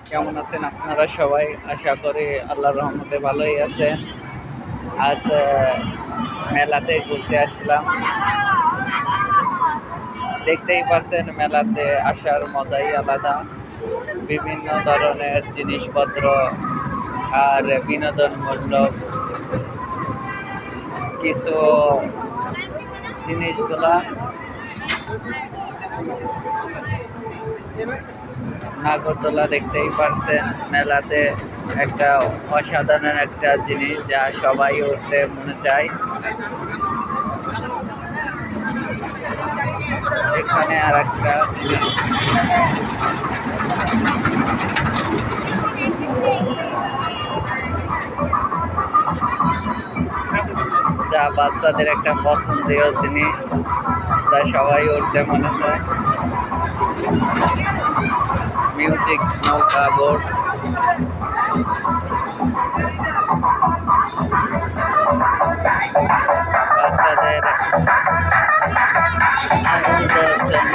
কেমন আছেন আপনারা সবাই? আশা করি আল্লাহর রহমতে ভালোই আছেন। আজ মেলাতে ঘুরতে আসলাম। দেখতেই পাচ্ছেন মেলাতে আসার মজাই আলাদা। বিভিন্ন ধরনের জিনিসপত্র আর বিনোদনমূলক কিছু জিনিসগুলা নাগরদোলা দেখতেই পারছেন। মেলাতে একটা অসাধারণ একটা জিনিস যা সবাই উঠতে মনে চায়। এখানে আর একটা জিনিস যা বাচ্চাদের একটা পছন্দীয় জিনিস, যা সবাই উঠতে মনে চায়। মিউজিক নৌকা বোট, বাচ্চাদের আনন্দের জন্য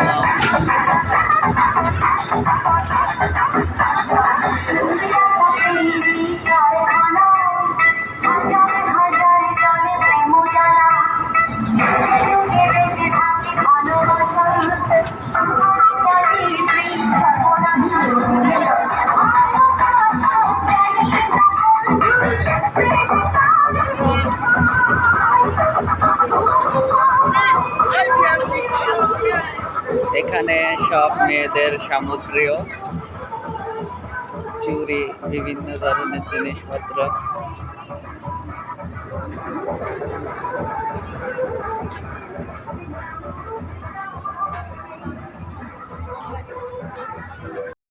এখানে সব মেয়েদের সামগ্রীও, চুড়ি, বিভিন্ন ধরনের জিনিসপত্র।